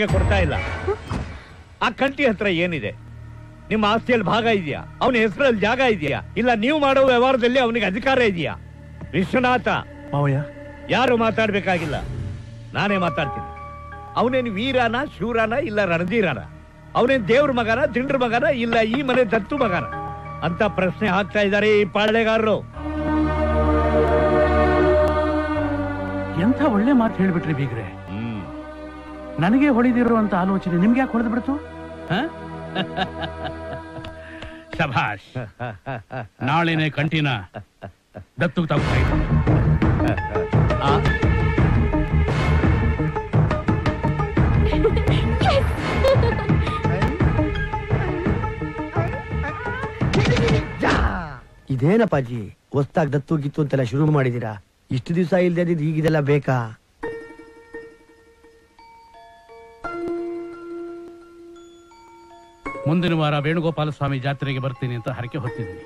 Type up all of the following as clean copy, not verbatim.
ಕೊಡ್ತಾ ಇಲ್ಲ. ಆ ಕಂಟಿ ಹತ್ರ ಏನಿದೆ? ನಿಮ್ಮ ಆಸ್ತಿಯಲ್ಲಿ ಭಾಗ ಇದೆಯಾ? ಅವನ ಹೆಸರಲ್ಲಿ ಜಾಗ ಇದೆಯಾ? ಇಲ್ಲ ನೀವು ಮಾಡೋ ವ್ಯವಹಾರದಲ್ಲಿ ಅವನಿಗೆ ಅಧಿಕಾರ ಇದೆಯಾ? ವಿಶ್ವನಾಥ ಮಾವಯ್ಯ, ಯಾರು ಮಾತಾಡ್ಬೇಕಾಗಿಲ್ಲ, ನಾನೇ ಮಾತಾಡ್ತೀನಿ. ಅವನೇನು ವೀರನ, ಶೂರನ, ಇಲ್ಲ ರಣಧೀರನ? ಅವನೇನ್ ದೇವ್ರ ಮಗನ, ತಿಂಡ್ರ ಮಗನ, ಇಲ್ಲ ಈ ಮನೆ ದತ್ತು ಮಗನ ಅಂತ ಪ್ರಶ್ನೆ ಹಾಕ್ತಾ ಇದ್ದಾರೆ ಈ ಪಾಳ್ಳೆಗಾರರು. ಎಂಥ ಒಳ್ಳೆ ಮಾತು ಹೇಳ್ಬಿಟ್ರಿ ಬೀಗ್ರೆ. ನನಗೆ ಹೊಳಿದಿರುವಂತ ಆಲೋಚನೆ ನಿಮ್ಗೆ ಯಾಕೆ ಹೊಡೆದು ಬಿಡ್ತು? ಶಭಾಷ್. ನಾಳೆನೆ ಕಂಟಿನ ದತ್ತು ತಗೋತಾ ಇದೇನಪ್ಪಾಜಿ, ಹೊಸ್ತಾಗ್ ದತ್ತು ಗಿತ್ತು ಅಂತೆಲ್ಲ ಶುರು ಮಾಡಿದೀರಾ? ಇಷ್ಟು ದಿವಸ ಇಲ್ದೇ ಈಗಿದೆಲ್ಲ ಬೇಕಾ? ಮುಂದಿನ ವಾರ ವೇಣುಗೋಪಾಲ ಸ್ವಾಮಿ ಜಾತ್ರೆಗೆ ಬರ್ತೀನಿ ಅಂತ ಹರಕೆ ಹೊತ್ತಿದ್ದೀನಿ.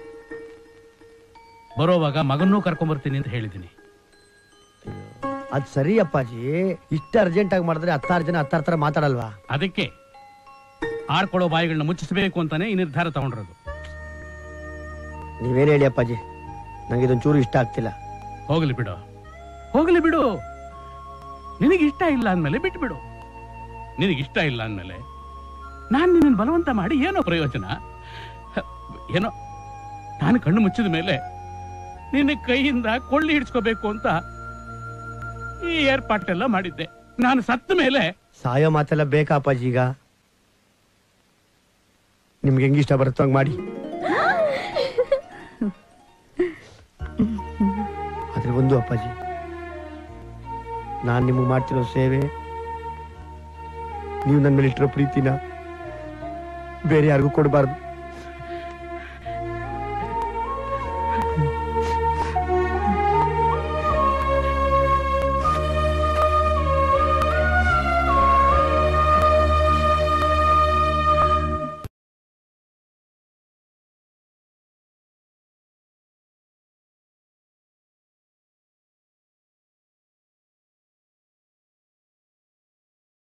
ಬರೋವಾಗ ಮಗನ್ನೂ ಕರ್ಕೊಂಡ್ಬರ್ತೀನಿ ಅಂತ ಹೇಳಿದ್ದೀನಿ. ಅದ್ ಸರಿ ಅಪ್ಪಾಜಿ, ಇಷ್ಟ ಅರ್ಜೆಂಟ್ ಆಗಿ ಮಾಡಿದ್ರೆ 16 ಜನ 16 ತರ ಮಾತಾಡಲ್ವಾ? ಅದಕ್ಕೆ ಆಡ್ಕೊಳ್ಳೋ ಬಾಯಿಗಳನ್ನ ಮುಚ್ಚಿಸಬೇಕು ಅಂತಾನೆ ಈ ನಿರ್ಧಾರ ತಗೊಂಡಿರೋದು. ನೀವೇನ್ ಹೇಳಿ ಅಪ್ಪಾಜಿ, ನಂಗೆ ಇದೊಂಚೂರು ಇಷ್ಟ ಆಗ್ತಿಲ್ಲ. ಹೋಗ್ಲಿ ಬಿಡು, ಹೋಗ್ಲಿ ಬಿಡು. ನಿನಗಿಷ್ಟ ಇಲ್ಲ ಅಂದ್ಮೇಲೆ ಬಿಟ್ಬಿಡು. ನಿನಗಿಷ್ಟ ಇಲ್ಲ ಅಂದ್ಮೇಲೆ ನಾನು ನಿನ್ನ ಬಲವಂತ ಮಾಡಿ ಏನೋ ಪ್ರಯೋಜನ? ಏನೋ ನಾನು ಕಣ್ಣು ಮುಚ್ಚಿದ ಮೇಲೆ ನಿನ್ನ ಕೈಯಿಂದ ಕೊಳ್ಳಿ ಹಿಡಿಸ್ಕೋಬೇಕು ಅಂತ ಈ ಏರ್ಪಾಟೆಲ್ಲ ಮಾಡಿದ್ದೆ. ನಾನು ಸತ್ತ ಮೇಲೆ ಸಾಯೋ ಮಾತೆಲ್ಲ ಬೇಕಾ ಅಪ್ಪಾಜಿ? ಈಗ ನಿಮ್ಗೆ ಹೆಂಗಿಷ್ಟ ಬರುತ್ತೋ ಹಂಗ್ ಮಾಡಿ. ಆದ್ರೆ ಒಂದು ಅಪ್ಪಾಜಿ, ನಾನ್ ನಿಮ್ಗೆ ಮಾಡ್ತಿರೋ ಸೇವೆ, ನೀವು ನನ್ನ ಮೇಲೆ ಇಟ್ಟಿರೋ ಪ್ರೀತಿನ ಬೇರೆ ಯಾರಿಗೂ ಕೊಡಬಾರ್ದು.